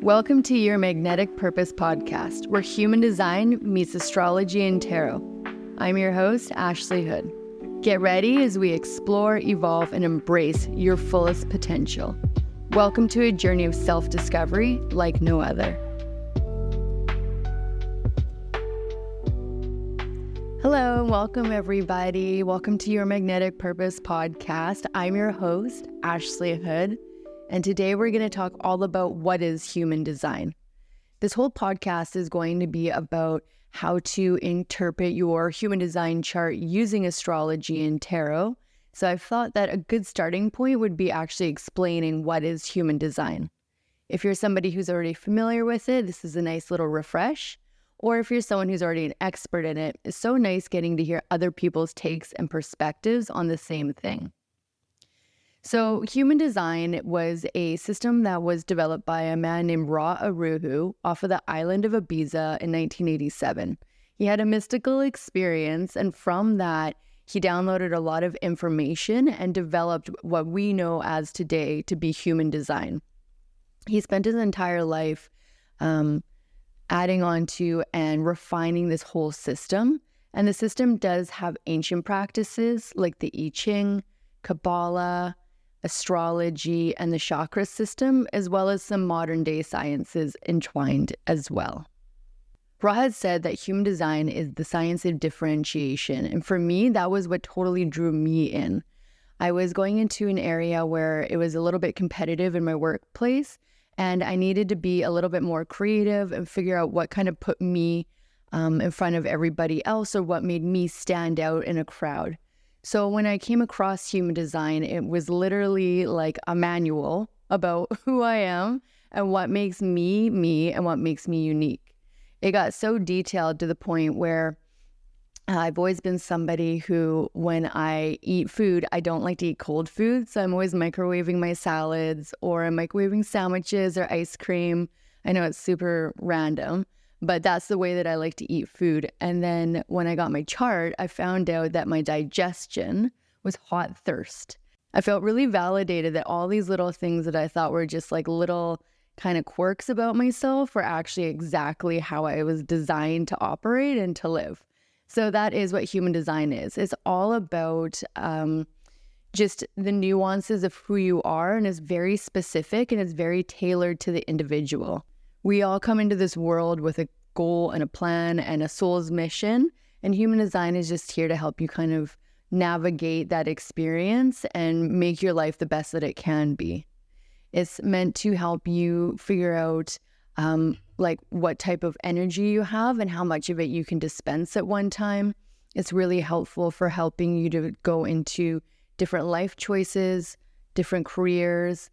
Welcome to your Magnetic Purpose podcast, where human design meets astrology and tarot. I'm your host, Ashley Hood. Get ready as we explore, evolve, and embrace your fullest potential. Welcome to a journey of self-discovery like no other. Hello, welcome everybody. Welcome to your Magnetic Purpose podcast. I'm your host, Ashley Hood. And today we're going to talk all about what is human design. This whole podcast is going to be about how to interpret your human design chart using astrology and tarot. So I thought that a good starting point would be actually explaining what is human design. If you're somebody who's already familiar with it, this is a nice little refresh. Or if you're someone who's already an expert in it, it's so nice getting to hear other people's takes and perspectives on the same thing. So human design was a system that was developed by a man named Ra Aruhu off of the island of Ibiza in 1987. He had a mystical experience, and from that, he downloaded a lot of information and developed what we know as today to be human design. He spent his entire life adding on to and refining this whole system. And the system does have ancient practices like the I Ching, Kabbalah, astrology, and the chakra system, as well as some modern day sciences entwined as well. Ra had said that human design is the science of differentiation. And for me, that was what totally drew me in. I was going into an area where it was a little bit competitive in my workplace, and I needed to be a little bit more creative and figure out what kind of put me in front of everybody else, or what made me stand out in a crowd. So when I came across human design, it was literally like a manual about who I am and what makes me me and what makes me unique. It got so detailed to the point where I've always been somebody who, when I eat food, I don't like to eat cold food. So I'm always microwaving my salads, or I'm microwaving sandwiches or ice cream. I know it's super random, but that's the way that I like to eat food. And then when I got my chart, I found out that my digestion was hot thirst. I felt really validated that all these little things that I thought were just like little kind of quirks about myself were actually exactly how I was designed to operate and to live. So that is what human design is. It's all about just the nuances of who you are, and it's very specific and it's very tailored to the individual. We all come into this world with a goal and a plan and a soul's mission, and human design is just here to help you kind of navigate that experience and make your life the best that it can be. It's meant to help you figure out like what type of energy you have and how much of it you can dispense at one time. It's really helpful for helping you to go into different life choices, different careers,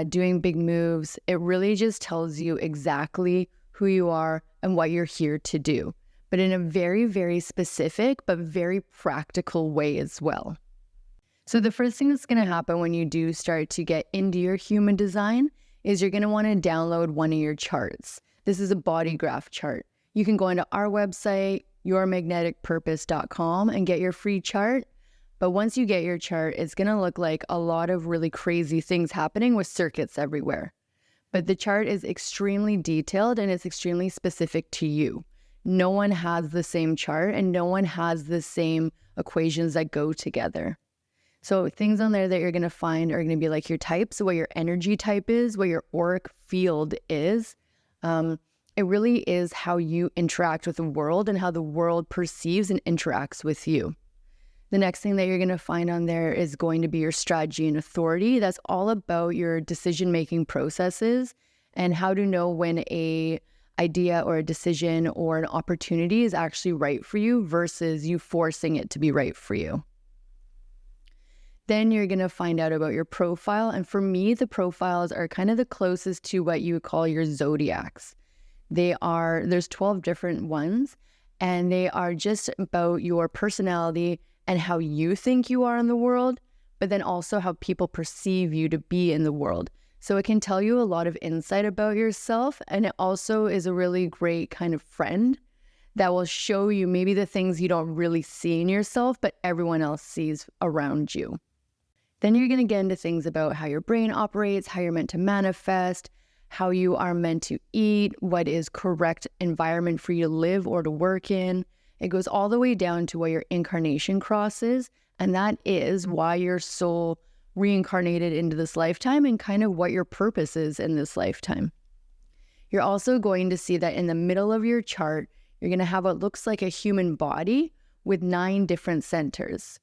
doing big moves. It really just tells you exactly who you are and what you're here to do, but in a very, very specific but very practical way as well. So the first thing that's going to happen when you do start to get into your human design is you're going to want to download one of your charts. This is a body graph chart. You can go into our website, yourmagneticpurpose.com, and get your free chart. But once you get your chart, it's going to look like a lot of really crazy things happening with circuits everywhere. But the chart is extremely detailed and it's extremely specific to you. No one has the same chart and no one has the same equations that go together. So things on there that you're going to find are going to be like your types, what your energy type is, what your auric field is. It really is how you interact with the world and how the world perceives and interacts with you. The next thing that you're going to find on there is going to be your strategy and authority. That's all about your decision-making processes and how to know when a idea or a decision or an opportunity is actually right for you versus you forcing it to be right for you. Then you're going to find out about your profile. And for me, the profiles are kind of the closest to what you would call your zodiacs. There's 12 different ones, and they are just about your personality and how you think you are in the world, but then also how people perceive you to be in the world. So it can tell you a lot of insight about yourself, and it also is a really great kind of friend that will show you maybe the things you don't really see in yourself, but everyone else sees around you. Then you're going to get into things about how your brain operates, how you're meant to manifest, how you are meant to eat, what is correct environment for you to live or to work in. It goes all the way down to what your incarnation cross is, and that is why your soul reincarnated into this lifetime and kind of what your purpose is in this lifetime. You're also going to see that in the middle of your chart, you're going to have what looks like a human body with 9 different centers.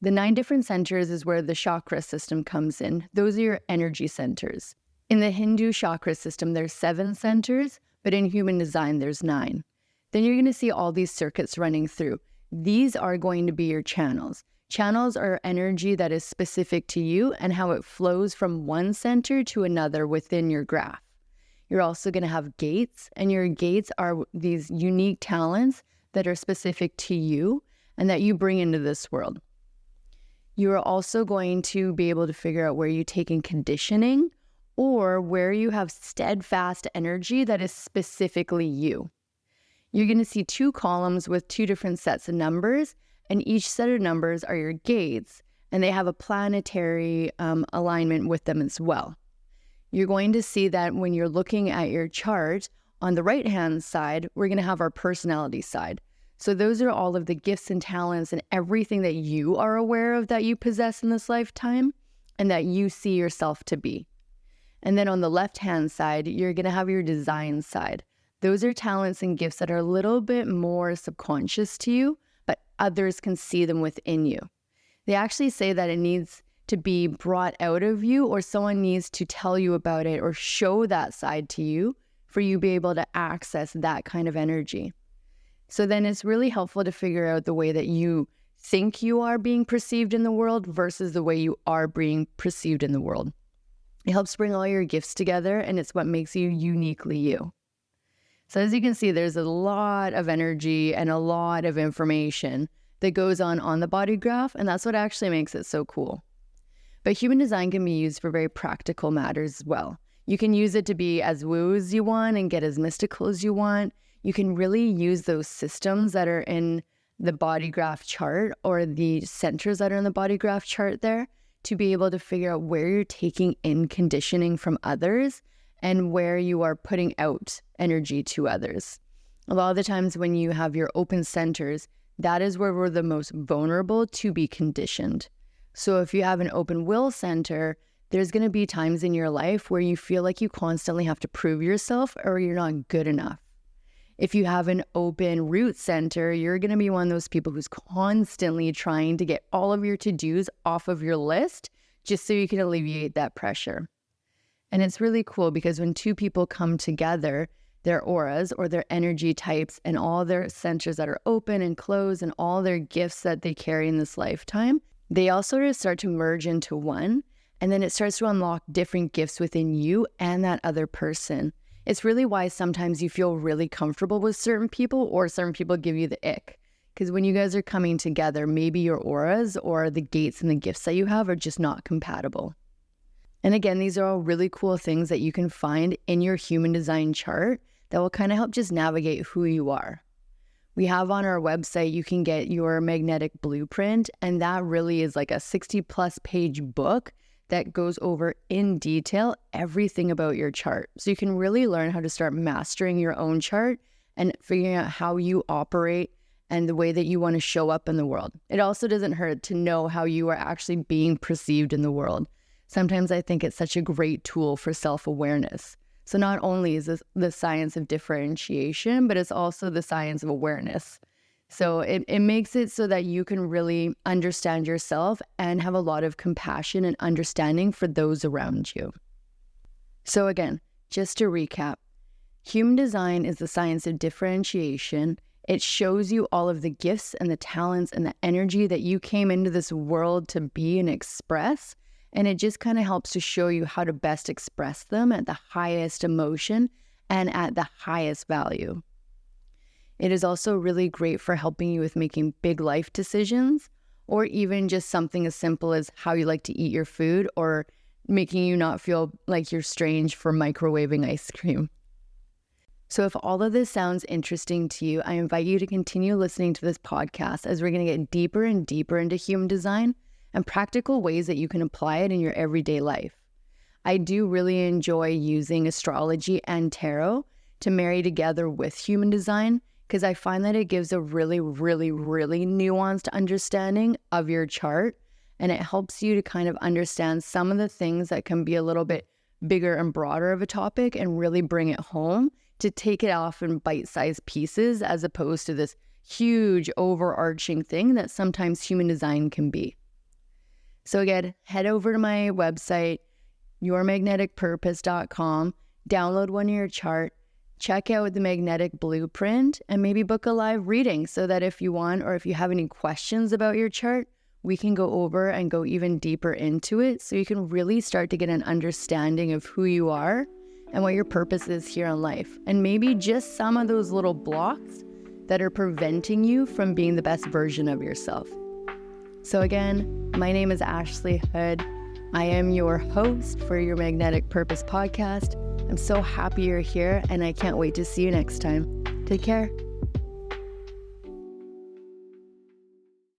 The 9 different centers is where the chakra system comes in. Those are your energy centers. In the Hindu chakra system, there's 7 centers, but in human design, there's 9. Then you're going to see all these circuits running through. These are going to be your channels. Channels are energy that is specific to you and how it flows from one center to another within your graph. You're also going to have gates, and your gates are these unique talents that are specific to you and that you bring into this world. You are also going to be able to figure out where you take in conditioning or where you have steadfast energy that is specifically you. You're going to see 2 columns with 2 different sets of numbers, and each set of numbers are your gates, and they have a planetary alignment with them as well. You're going to see that when you're looking at your chart, on the right-hand side, we're going to have our personality side. So those are all of the gifts and talents and everything that you are aware of that you possess in this lifetime and that you see yourself to be. And then on the left-hand side, you're going to have your design side. Those are talents and gifts that are a little bit more subconscious to you, but others can see them within you. They actually say that it needs to be brought out of you, or someone needs to tell you about it or show that side to you for you to be able to access that kind of energy. So then it's really helpful to figure out the way that you think you are being perceived in the world versus the way you are being perceived in the world. It helps bring all your gifts together, and it's what makes you uniquely you. So as you can see, there's a lot of energy and a lot of information that goes on the body graph, and that's what actually makes it so cool. But human design can be used for very practical matters as well. You can use it to be as woo as you want and get as mystical as you want. You can really use those systems that are in the body graph chart or the centers that are in the body graph chart there to be able to figure out where you're taking in conditioning from others and where you are putting out energy to others. A lot of the times when you have your open centers, that is where we're the most vulnerable to be conditioned. So if you have an open will center, there's going to be times in your life where you feel like you constantly have to prove yourself or you're not good enough. If you have an open root center, you're going to be one of those people who's constantly trying to get all of your to-dos off of your list just so you can alleviate that pressure. And it's really cool because when 2 people come together, their auras or their energy types and all their centers that are open and closed and all their gifts that they carry in this lifetime, they all sort of start to merge into one, and then it starts to unlock different gifts within you and that other person. It's really why sometimes you feel really comfortable with certain people or certain people give you the ick. Because when you guys are coming together, maybe your auras or the gates and the gifts that you have are just not compatible. And again, these are all really cool things that you can find in your human design chart that will kind of help just navigate who you are. We have on our website, you can get your magnetic blueprint, and that really is like a 60+ page book that goes over in detail everything about your chart. So you can really learn how to start mastering your own chart and figuring out how you operate and the way that you want to show up in the world. It also doesn't hurt to know how you are actually being perceived in the world. Sometimes I think it's such a great tool for self-awareness. So not only is this the science of differentiation, but it's also the science of awareness. So it makes it so that you can really understand yourself and have a lot of compassion and understanding for those around you. So again, just to recap, human design is the science of differentiation. It shows you all of the gifts and the talents and the energy that you came into this world to be and express. And it just kind of helps to show you how to best express them at the highest emotion and at the highest value. It is also really great for helping you with making big life decisions, or even just something as simple as how you like to eat your food, or making you not feel like you're strange for microwaving ice cream. So if all of this sounds interesting to you, I invite you to continue listening to this podcast as we're going to get deeper and deeper into human design and practical ways that you can apply it in your everyday life. I do really enjoy using astrology and tarot to marry together with human design because I find that it gives a really, really, really nuanced understanding of your chart. And it helps you to kind of understand some of the things that can be a little bit bigger and broader of a topic and really bring it home to take it off in bite-sized pieces as opposed to this huge overarching thing that sometimes human design can be. So again, head over to my website, yourmagneticpurpose.com, download one of your chart, check out the magnetic blueprint, and maybe book a live reading so that if you want or if you have any questions about your chart, we can go over and go even deeper into it so you can really start to get an understanding of who you are and what your purpose is here in life. And maybe just some of those little blocks that are preventing you from being the best version of yourself. So again, my name is Ashley Hood. I am your host for your Magnetic Purpose podcast. I'm so happy you're here and I can't wait to see you next time. Take care.